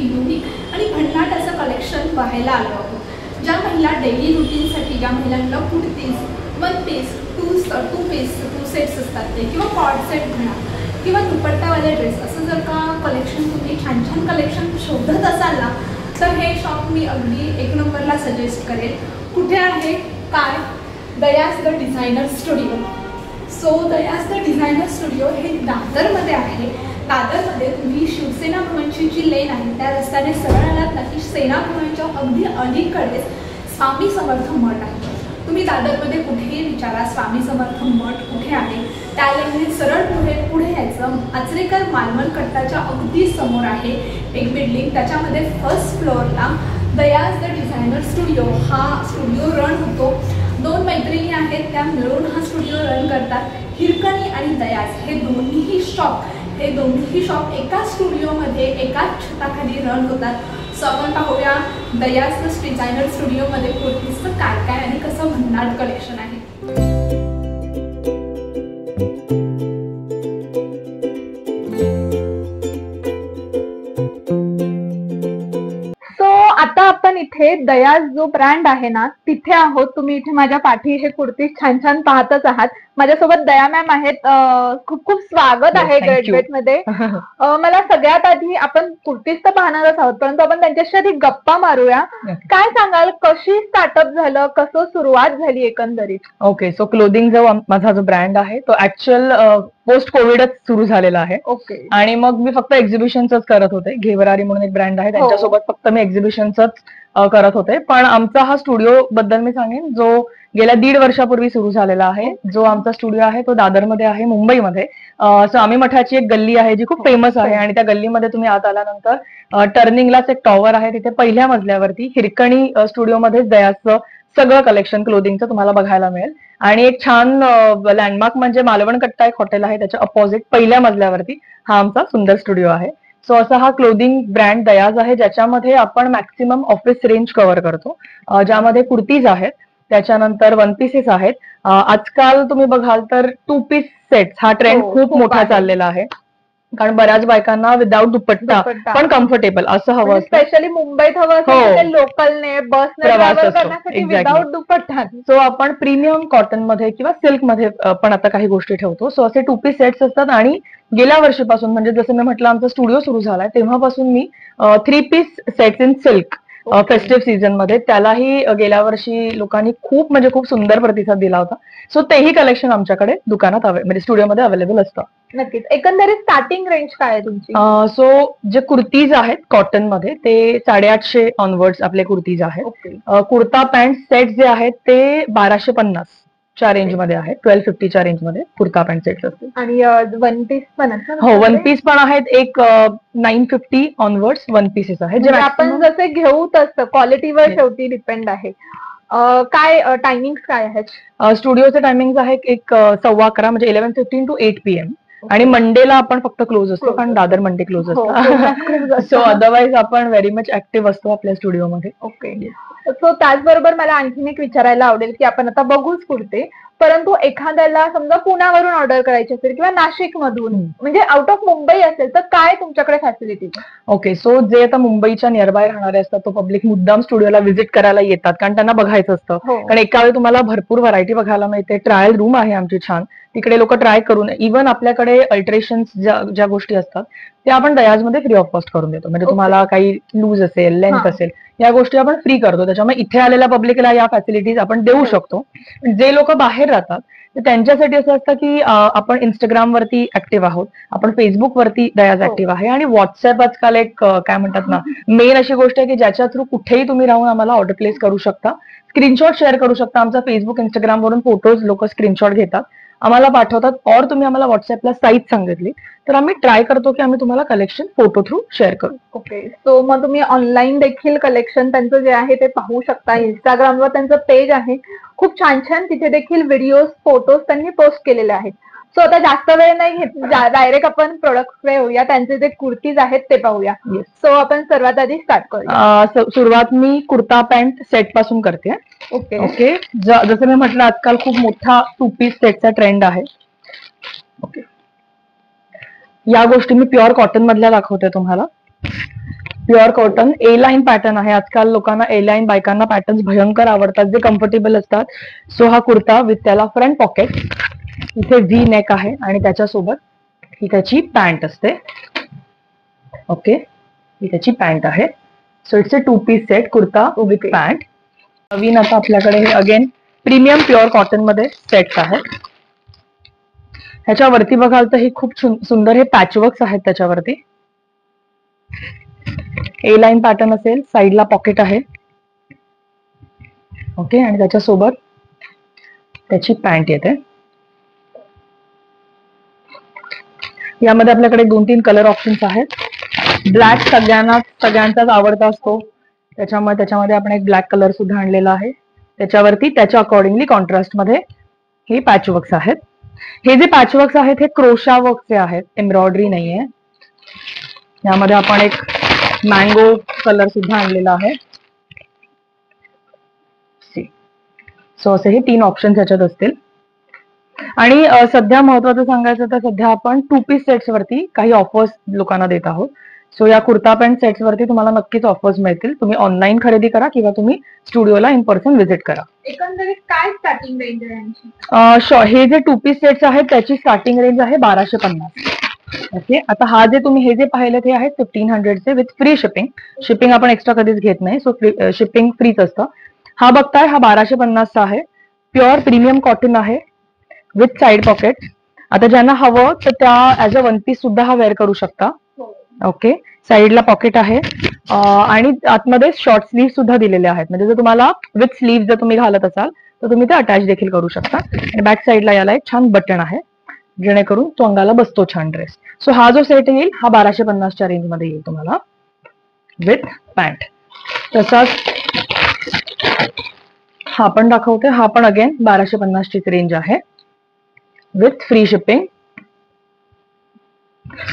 Unique आणि भन्नाट असं कलेक्शन पाहायला आलो आहोत। ज्या महिला डेली रुटीनसाठी, ज्या महिलांना kurtis, one piece, two sets असतात ते, किंवा कॉर्ड सेट म्हणा, किंवा दुपट्टावाले ड्रेस, असं जर का कलेक्शन तुम्ही छान छान कलेक्शन शोधत असाल ना, तर हे शॉप मी अगदी एक नंबरला सजेस्ट करेल। कुठे आहे काय? दयाज द डिझायनर स्टुडिओ। सो दयाज द डिझायनर स्टुडिओ हे दादरमध्ये आहे। दादरमध्ये तुम्ही शिवसेना भवनची जी लेन आहे त्या रस्त्याने सरळ आलात ना की सेना भवनच्या अगदी अलीकडेच स्वामी समर्थ मठ आहे। तुम्ही दादरमध्ये कुठेही विचारा स्वामी समर्थ मठ कुठे आहे, त्या लेनने सरळ पुढे यायचं। आचरेकर मालवण कट्टाच्या अगदी समोर आहे एक बिल्डिंग, त्याच्यामध्ये फर्स्ट फ्लोअरला दयाज द डिझायनर स्टुडिओ हा स्टुडिओ रन होतो। 2 मैत्रिणी आहेत, त्या मिळून हा स्टुडिओ रन करतात। हिरकणी आणि दयाज हे दोन्ही शॉप एका स्टुडिओमध्ये एकाच छताखाली रन होतात। सो आपण पाहूया दयाज द डिझायनर स्टुडिओमध्ये कुर्तीजचं काय आणि कसं भन्नाट कलेक्शन आहे। आता आपण इथे दयाज जो ब्रँड आहे ना तिथे आहोत। तुम्ही इथे माझ्या पाठी हे कुर्ती छान छान पाहतच आहात। माझ्यासोबत दया मॅम आहेत। खूप खूप स्वागत आहे ग्रेट मध्ये। मला सगळ्यात आधी आपण कुर्तीज तर पाहणारच आहोत, परंतु आपण त्यांच्याशी आधी गप्पा मारूया। काय सांगाल, कशी स्टार्टअप झालं, कसं सुरुवात झाली एकंदरीत? ओके, सो क्लोदिंग जो माझा जो ब्रँड आहे तो ऍक्च्युअल पोस्ट कोविडच सुरू झालेला आहे। ओके, आणि मग मी फक्त एक्झिबिशनच करत होते। घेवरारी म्हणून एक ब्रँड आहे, त्यांच्यासोबत फक्त मी एक्झिबिशनच करत होते। पण आमचा हा स्टुडिओ बद्दल मी सांगेन जो गेल्या 1.5 वर्षापूर्वी सुरू झालेला आहे। जो आमचा स्टुडिओ आहे तो दादरमध्ये आहे, मुंबईमध्ये। स्वामी मठाची एक गल्ली आहे जी खूप फेमस आहे, आणि त्या गल्लीमध्ये तुम्ही आत आल्यानंतर टर्निंगलाच एक टॉवर आहे, तिथे पहिल्या मजल्यावरती हिरकणी स्टुडिओमध्ये दयाचं सगळं कलेक्शन क्लोदिंगचं तुम्हाला बघायला मिळेल। आणि एक छान लँडमार्क म्हणजे मालवण कट्टा एक हॉटेल आहे, त्याच्या अपोजिट पहिल्या मजल्यावरती हा आमचा सुंदर स्टुडिओ आहे। सो असा हा क्लोदिंग ब्रँड दयाज आहे, ज्याच्यामध्ये आपण मॅक्सिमम ऑफिस रेंज कव्हर करतो, ज्यामध्ये कुर्तीज आहेत, त्याच्यानंतर वन पीसेस आहेत। आजकाल तुम्ही बघाल तर 2 पीस सेट्स हा ट्रेंड खूप मोठा चाललेला आहे, कारण बऱ्याच बायकांना विदाउट दुपट्टा पण कम्फर्टेबल असं हवं, स्पेशली मुंबईत हवं असेल लोकलने बसने ट्रॅव्हल करण्यासाठी विदाउट दुपट्टा। सो आपण प्रीमियम कॉटन मध्ये किंवा सिल्क मध्ये पण आता काही गोष्टी ठेवतो। सो असे 2 पीस सेट्स असतात, आणि गेल्या वर्षीपासून म्हणजे जसं मी म्हटलं आमचा स्टुडिओ सुरू झालाय तेव्हापासून मी 3 piece sets in silk festive season मध्ये, त्यालाही गेल्या वर्षी लोकांनी खूप म्हणजे खूप सुंदर प्रतिसाद दिला होता। सो तेही कलेक्शन आमच्याकडे दुकानात म्हणजे स्टुडिओमध्ये अवेलेबल असतं। नक्कीच। एकंदरीत स्टार्टिंग रेंज काय आहे तुमची? सो जे कुर्तीज आहेत कॉटन मध्ये ते 850 ऑनवर्ड्स आपले कुर्तीज आहेत। कुर्ता पॅन्ट सेट जे आहेत ते 1250 च्या रेंज मध्ये आहे, 1250 च्या रेंज मध्ये कुर्ता पॅन्ट सेट्स असतील। आणि वन पीस पण आहे? हो, वन पीस पण आहेत, एक 950 ऑनवर्ड्स वन पीसेस आहेत, जे आपण जसे घेऊ तसं क्वालिटीवर शेवटी डिपेंड आहे। काय टायमिंग काय आहेत? स्टुडिओचे टायमिंग आहे एक 11:15 म्हणजे 11:15 to 8 PM, आणि मंडेला आपण फक्त क्लोज असतो, कारण दादर मंडे क्लोज असतो। सो अदरवाईज आपण व्हेरी मच ऍक्टिव्ह असतो आपल्या स्टुडिओमध्ये। ओके, सो त्याचबरोबर मला आणखीन एक विचारायला आवडेल की आपण आता बघूच कुर्ते, परंतु एखाद्याला समजा पुण्यावरून ऑर्डर करायची असेल किंवा नाशिक मधून, म्हणजे आउट ऑफ मुंबई असेल, तर काय तुमच्याकडे फॅसिलिटीज? ओके, सो जे आता मुंबईच्या नियरबाय राहणारे असतात तो पब्लिक मुद्दाम स्टुडिओला व्हिजिट करायला येतात, कारण त्यांना बघायचं असतं। कारण एका वेळी तुम्हाला भरपूर व्हरायटी बघायला मिळते। ट्रायल रूम आहे आमची छान, तिकडे लोक ट्राय करून, इव्हन आपल्याकडे अल्टरेशन्स ज्या गोष्टी असतात त्या आपण दयाजमध्ये फ्री ऑफ कॉस्ट करून देतो। म्हणजे तुम्हाला काही लूज असेल, लेंथ असेल, या गोष्टी आपण फ्री करतो। त्याच्यामुळे इथे आलेल्या पब्लिकला या फॅसिलिटीज आपण देऊ शकतो। जे लोक बाहेर राहतात त्यांच्यासाठी असं असतं की आपण इंस्टाग्राम वरती ऍक्टिव्ह आहोत, आपण फेसबुक वरती दयाज ऍक्टिव्ह आहे, आणि व्हॉट्सअप आजकाल एक काय म्हणतात ना मेन अशी गोष्ट आहे की ज्याच्या थ्रू कुठेही तुम्ही राहून आम्हाला ऑर्डर प्लेस करू शकता, स्क्रीनशॉट शेअर करू शकता। आमचा फेसबुक इंस्टाग्राम वरून फोटोज लोक स्क्रीनशॉट घेतात, आम्हाला पाठवतात, और तुम्ही आम्हाला व्हॉट्सअपला साईज सांगितली तर आम्ही ट्राय करतो की आम्ही तुम्हाला कलेक्शन फोटो थ्रू शेअर करू। ओके, सो मग तुम्ही ऑनलाईन देखील कलेक्शन त्यांचं जे आहे ते पाहू शकता। इंस्टाग्रामवर त्यांचं पेज आहे, खूप छान छान तिथे देखील व्हिडिओज, फोटोज त्यांनी पोस्ट केलेले आहेत। सो आता जास्त वेळ नाही घेत, डायरेक्ट आपण प्रोडक्टकडे होऊया, त्यांचे जे कुर्तीज आहेत ते पाहूया। सो आपण सर्वात आधी स्टार्ट करूया। सुरुवात मी कुर्ता पॅन्ट सेट पासून करते। ओके, जसं मी म्हटलं आजकाल खूप मोठा 2 पीस सेटचा ट्रेंड आहे। ओके, या गोष्टी मी प्युअर कॉटन मधल्या दाखवते तुम्हाला। प्युअर कॉटन ए लाईन पॅटर्न आहे. आजकाल लोकांना ए लाईन बायकांना पॅटर्न्स भयंकर आवडतात जे कम्फर्टेबल असतात. सो हा कुर्ता विथ त्याला फ्रंट पॉकेट, इथे व्ही नेक आहे आणि त्याच्यासोबत ही त्याची पॅन्ट असते. ओके, ही त्याची पॅन्ट आहे. So it's a 2 piece set, kurta with pant. नवीन आता आपल्याकडे हे अगेन प्रीमियम प्युअर कॉटन मध्ये सेट्स आहेत. ह्याच्यावरती बघाल तर हे खूप सुंदर हे पॅचवर्क्स आहेत त्याच्यावरती. ए लाईन पॅटर्न असेल, साईडला पॉकेट आहे. ओके, आणि त्याच्यासोबत त्याची पॅन्ट येते. यामध्ये आपल्याकडे 2-3 कलर ऑप्शन्स आहेत. ब्लॅक सगळ्यांचाच आवडता असतो, त्याच्यामध्ये आपण एक ब्लॅक कलर सुद्धा आणलेला आहे. त्याच्यावरती त्याच्या अकॉर्डिंगली कॉन्ट्रास्ट मध्ये हे पॅचवर्क्स आहेत. हे जे पॅचवर्क्स आहेत हे क्रोशा वर्कचे आहेत, एम्ब्रॉयडरी नाहीये. यामध्ये आपण एक मँगो कलर सुद्धा आणलेला आहे. सो असे हे 3 ऑप्शन ह्याच्यात असतील. आणि सध्या महत्वाचं सांगायचं तर सध्या आपण 2 पीस सेट्स वरती काही ऑफर्स लोकांना देत आहोत. सो या कुर्ता पॅन्ट सेट्स वरती तुम्हाला नक्कीच ऑफर्स मिळतील. तुम्ही ऑनलाईन खरेदी करा किंवा तुम्ही स्टुडिओला इन पर्सन व्हिजिट करा. एकंदरीत काय स्टार्टिंग रेंज आहे? हे जे 2 पीस सेट्स आहेत त्याची स्टार्टिंग रेंज आहे 1250. ओके, आता हा जे तुम्ही हे जे पाहिलेत हे आहेत 1500 चे विथ फ्री शिपिंग. शिपिंग आपण एक्स्ट्रा कधीच घेत नाही, सो शिपिंग फ्रीच असतं. हा बघताय हा 1250 चा आहे. प्युअर प्रीमियम कॉटन आहे विथ साइड पॉकेट. आता ज्यांना हवं तर त्या ऍज अ 1 पीस सुद्धा हा वेअर करू शकता. ओके, साईडला पॉकेट आहे आणि आतमध्ये शॉर्ट स्लीव्ह सुद्धा दिलेले आहेत. म्हणजे जर तुम्हाला विथ स्लीव्ह जर तुम्ही घालत असाल तर तुम्ही ते अटॅच देखील करू शकता. आणि बॅक साईडला याला एक छान बटन आहे जेणेकरून तो अंगाला बसतो छान ड्रेस. सो हा जो सेट येईल हा 1250च्या रेंज मध्ये येईल तुम्हाला विथ पॅन्ट. तसाच हा पण दाखवते, हा पण अगेन 1250चीच रेंज आहे विथ फ्री शिपिंग.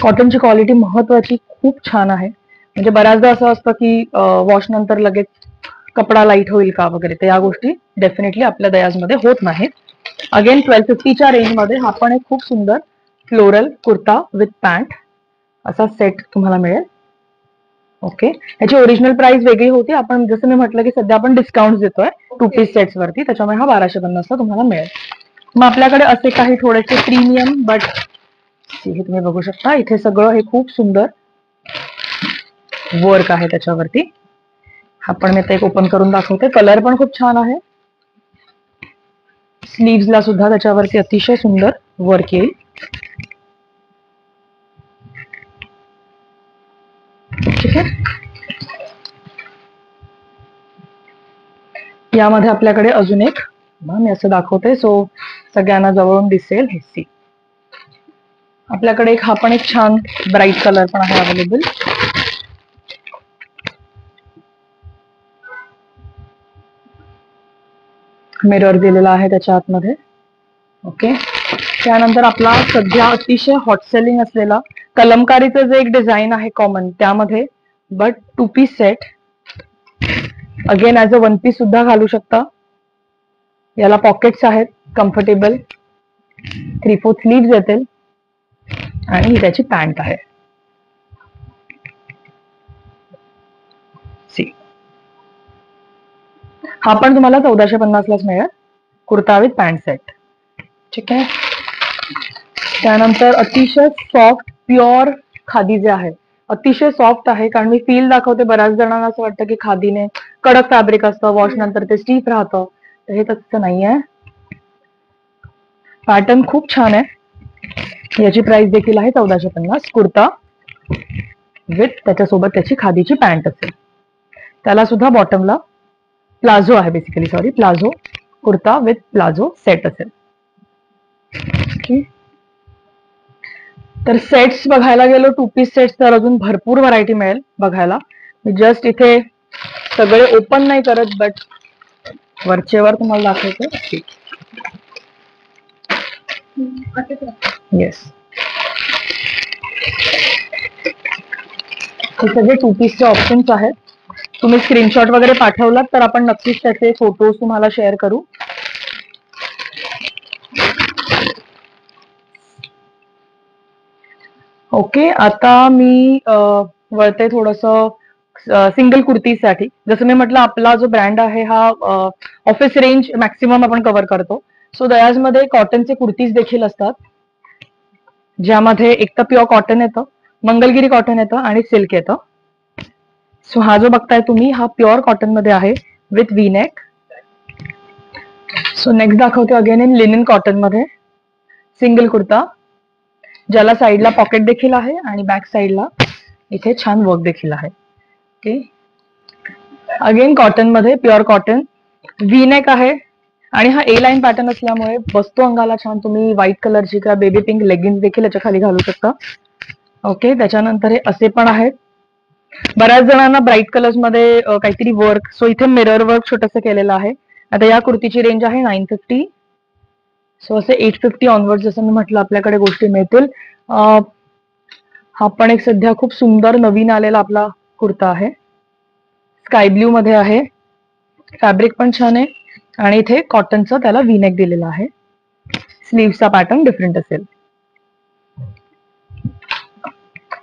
कॉटनची क्वालिटी महत्वाची खूप छान आहे. म्हणजे बऱ्याचदा असं असतं की वॉश नंतर लगेच कपडा लाईट होईल का वगैरे, तर या गोष्टी डेफिनेटली आपल्या दयाजमध्ये होत नाहीत. अगेन 1250च्या रेंज मध्ये हा पण एक खूप सुंदर फ्लोरल कुर्ता विथ पॅन्ट असा सेट तुम्हाला मिळेल. ओके, याची ओरिजिनल प्राइस वेगळी होती. आपण जसं मी म्हटलं की सध्या आपण डिस्काउंट देतोय 2 पीस सेट्स वरती, त्याच्यामुळे हा 1250ला तुम्हाला मिळेल. मग आपल्याकडे असे काही थोडेसे प्रीमियम बट हे तुम्ही बघू शकता, इथे सगळं हे खूप सुंदर वर्क आहे त्याच्यावरती. हा पण मी आता एक ओपन करून दाखवते. कलर पण खूप छान आहे. स्लीव्हजला सुद्धा त्याच्यावरती अतिशय सुंदर वर्क येईल. ठीक आहे, यामध्ये आपल्याकडे अजून एक मी असं दाखवते सो सगळ्यांना जवळून दिसेल. हे सी आपल्याकडे एक हा पण एक छान ब्राईट कलर पण आहे अवेलेबल. मिरर दिलेला आहे त्याच्या आतमध्ये. ओके, त्यानंतर आपला सध्या अतिशय हॉट सेलिंग असलेला कलमकारीचं जे एक डिझाईन आहे कॉमन त्यामध्ये but 2 piece set. Again as a 1 piece सुद्धा घालू शकता. याला पॉकेट्स आहेत कम्फर्टेबल, 3/4 स्लीव्ह येतील आणि ही त्याची पॅन्ट आहे. सी हा पण तुम्हाला 1450लाच मिळेल कुर्ता विथ पॅन्ट सेट. ठीक आहे, त्यानंतर अतिशय सॉफ्ट प्युअर खादी जे आहे अतिशय सॉफ्ट आहे. कारण मी फील दाखवते, बऱ्याच जणांना असं वाटतं की खादीने कडक फॅब्रिक असतं, वॉश नंतर ते स्टिफ राहतं, तर हे तसं नाहीये. पॅटर्न खूप छान आहे. याची प्राइस देखील आहे 1450. कुर्ता विथ त्याच्यासोबत त्याची खादीची पॅन्ट असेल. त्याला सुद्धा बॉटमला प्लाझो आहे, basically sorry palazzo kurta with palazzo set असेल. तर सेट्स बघायला गेलो 2 पीस सेट्स तर अजून भरपूर व्हरायटी मिळेल बघायला. मी जस्ट इथे सगळे ओपन नाही करत बट वरचेवर तुम्हाला दाखवते. येस, हे सगळे 2 पीसचे ऑप्शन्स आहेत. तुम्ही स्क्रीनशॉट वगैरे पाठवलात तर आपण नक्कीच त्याचे फोटोज तुम्हाला शेअर करू. ओके, आता मी वळते थोडंसं सिंगल कुर्तीसाठी. जसं मी म्हटलं, आपला जो ब्रँड आहे हा ऑफिस रेंज मॅक्सिमम आपण कव्हर करतो. सो दयाजमध्ये कॉटनचे कुर्तीज देखील असतात, ज्यामध्ये एक तर प्युअर कॉटन येतं, मंगलगिरी कॉटन येतं आणि सिल्क येतं. सो हा जो बघताय तुम्ही हा प्युअर कॉटन मध्ये आहे with V neck. So next दाखवते अगेन इन लिनन कॉटन मध्ये सिंगल कुर्ता, ज्याला साईडला पॉकेट देखील आहे आणि बॅक साईडला इथे छान वर्क देखील आहे. ओके, अगेन कॉटन मध्ये प्युअर कॉटन, व्ही नेक आहे आणि हा ए लाईन पॅटर्न असल्यामुळे बसतो अंगाला छान. तुम्ही व्हाईट कलरची किंवा बेबी पिंक लेगिन्स देखील याच्या खाली घालू शकता. ओके, त्याच्यानंतर हे असे पण आहेत. बऱ्याच जणांना ब्राईट कलर्स मध्ये काहीतरी वर्क, सो इथे मिरर वर्क छोटंसं केलेलं आहे. आता या कुर्तीची रेंज आहे 950. सो असे 850 ऑनवर्ड जसं मी म्हटलं आपल्याकडे गोष्टी मिळतील. हा पण एक सध्या खूप सुंदर नवीन आलेला आपला कुर्ता आहे, स्काय ब्ल्यू मध्ये आहे. फॅब्रिक पण छान आहे आणि इथे कॉटनचं त्याला व्ही नेक दिलेला आहे. स्लीव्हचा पॅटर्न डिफरंट असेल.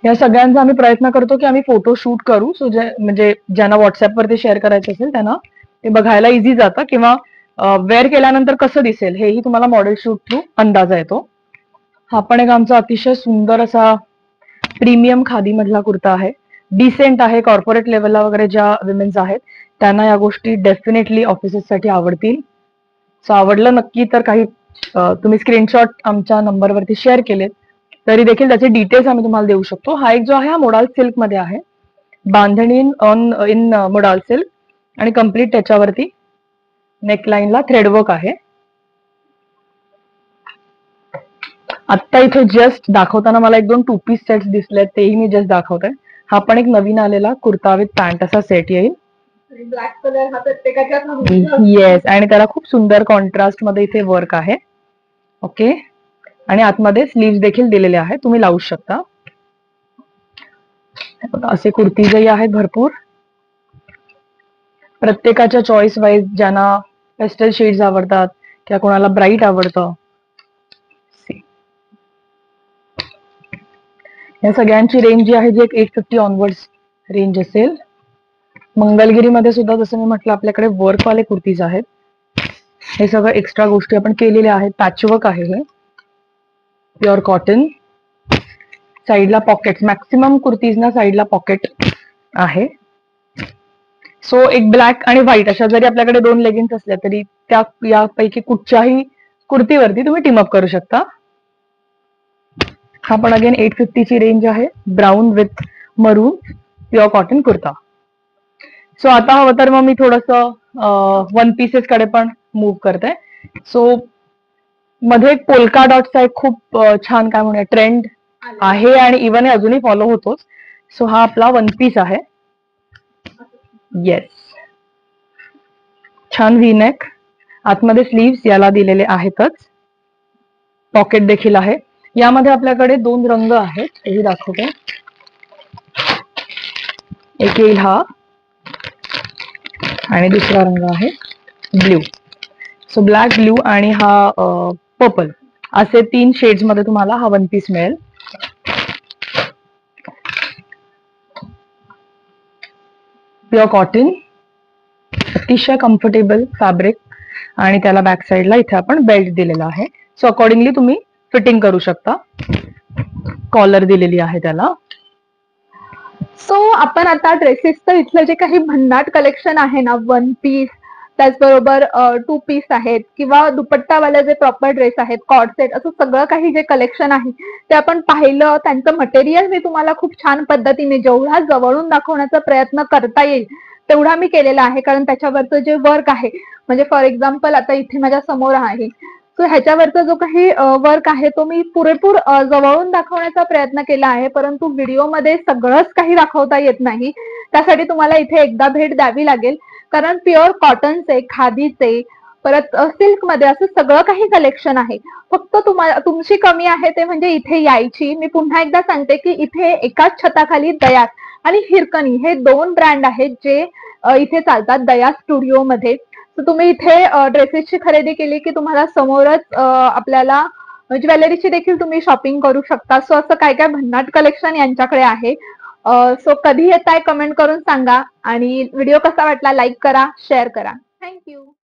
या सगळ्यांचा आम्ही प्रयत्न करतो की आम्ही फोटो शूट करू, सो म्हणजे ज्यांना व्हॉट्सअपवरती शेअर करायचं असेल त्यांना ते बघायला इझी जातं, किंवा वेअर केल्यानंतर कसं दिसेल हेही तुम्हाला मॉडेल शूट थ्रू अंदाजा येतो. हा पण एक आमचा अतिशय सुंदर असा प्रीमियम खादी मधला कुर्ता आहे. डिसेंट आहे. कॉर्पोरेट लेवलला वगैरे ज्या विमेन्स आहेत त्यांना या गोष्टी डेफिनेटली ऑफिसेससाठी आवडतील. सो आवडलं नक्की तर काही तुम्ही स्क्रीनशॉट आमच्या नंबरवरती शेअर केलेत तरी देखील त्याचे डिटेल्स आम्ही तुम्हाला देऊ शकतो. हा एक जो आहे हा मोडाल सिल्क मध्ये आहे, बांधणी इन मोडाल सिल्क, आणि कम्प्लीट त्याच्यावरती नेकलाइनला थ्रेडवर्क आहे. आता इथे जस्ट दाखवताना मला 1-2 टू पीस सेट्स दिसलेत, तेही मी जस्ट दाखवते. हा पण एक नवीन आलेला कुर्ता विथ पॅन्ट असा सेट येईल. ब्लॅक कलर हा प्रत्येकाच्या येस, आणि त्याला खूप सुंदर कॉन्ट्रास्ट मध्ये इथे वर्क आहे. ओके, आणि आतमध्ये स्लीव्ह देखील दिलेले आहेत, तुम्ही लावू शकता. असे कुर्तीजही आहेत भरपूर, प्रत्येकाच्या चॉईस वाईज. ज्यांना पेस्टल शेड्स आवडतात किंवा कोणाला ब्राईट आवडतं, या सगळ्यांची रेंज जी आहे जी एक 850 ऑनवर्ड्स रेंज असेल. मंगलगिरीमध्ये सुद्धा जसं मी म्हटलं आपल्याकडे वर्कवाले कुर्तीज आहेत. हे सगळं एक्स्ट्रा गोष्टी आपण केलेल्या आहेत. पॅचवर्क आहे हे, प्युअर कॉटन. साईडला पॉकेट, मॅक्सिमम कुर्तीजना साईडला पॉकेट आहे. सो एक ब्लॅक आणि व्हाईट अशा जरी आपल्याकडे 2 लेगिन्स असल्या तरी त्या यापैकी कुठच्याही कुर्तीवरती तुम्ही टीमअप करू शकता. हा पण अगेन 850 ची रेंज आहे, ब्राऊन विथ मरून प्युअर कॉटन कुर्ता. सो आता हवं तर मग मी थोडंसं वन पीसेस कडे पण मूव्ह करते. सो मध्ये एक पोल्का डॉटचा एक खूप छान काय म्हणूया ट्रेंड आहे आणि इव्हन हे अजूनही फॉलो होतोच. सो हा आपला वन पीस आहे. येस, छान व्ही नेक, आतमध्ये स्लीव्स याला दिलेले आहेतच, पॉकेट देखील आहे. यामध्ये आपल्याकडे 2 रंग आहेत, तेही दाखवते. एक येईल हा आणि दुसरा रंग आहे ब्ल्यू. सो ब्लॅक, ब्ल्यू आणि हा पर्पल, असे 3 शेड्स मध्ये तुम्हाला हा वन पीस मिळेल. प्युअर कॉटन, अतिशय कम्फर्टेबल फॅब्रिक, आणि त्याला बॅक साईडला इथे आपण बेल्ट दिलेला आहे. सो अकॉर्डिंगली तुम्ही फिटिंग करू शकता. कॉलर दिलेली आहे त्याला. सो आपण आता ड्रेसेसचं इथलं जे काही भन्नाट कलेक्शन आहे ना, वन पीस, त्याचबरोबर 2 पीस आहेत किंवा दुपट्टावाले जे प्रॉपर ड्रेस आहेत, कॉर्ड सेट, असं सगळं काही जे कलेक्शन आहे ते आपण पाहिलं. त्यांचं मटेरियल मी तुम्हाला खूप छान पद्धतीने जेवढा जवळून दाखवण्याचा प्रयत्न करता येईल तेवढा मी केलेला आहे, कारण त्याच्यावरचं जे वर्क आहे, म्हणजे फॉर एक्झाम्पल आता इथे माझ्या समोर आहे, सो ह्याच्यावरचा जो काही वर्क आहे तो मी पुरेपूर जवळून दाखवण्याचा प्रयत्न केला आहे, परंतु व्हिडिओमध्ये सगळंच काही दाखवता येत नाही. त्यासाठी तुम्हाला इथे एकदा भेट द्यावी लागेल, कारण प्युअर कॉटनचे, खादीचे, परत सिल्क मध्ये असं सगळं काही कलेक्शन आहे. फक्त तुमची कमी आहे ते म्हणजे इथे यायची. मी पुन्हा एकदा सांगते की इथे एकाच छताखाली दयास आणि हिरकणी हे 2 ब्रँड आहेत जे इथे चालतात दया स्टुडिओ मध्ये. तर तुम्ही इथे ड्रेसेसची खरेदी केली की तुम्हाला समोरच आपल्याला ज्वेलरीची देखील तुम्ही शॉपिंग करू शकता. सो असं काय काय भन्नाट कलेक्शन यांच्याकडे आहे. सो कधी येताय कमेंट करून सांगा आणि व्हिडिओ कसा वाटला लाईक करा शेअर करा. थँक्यू.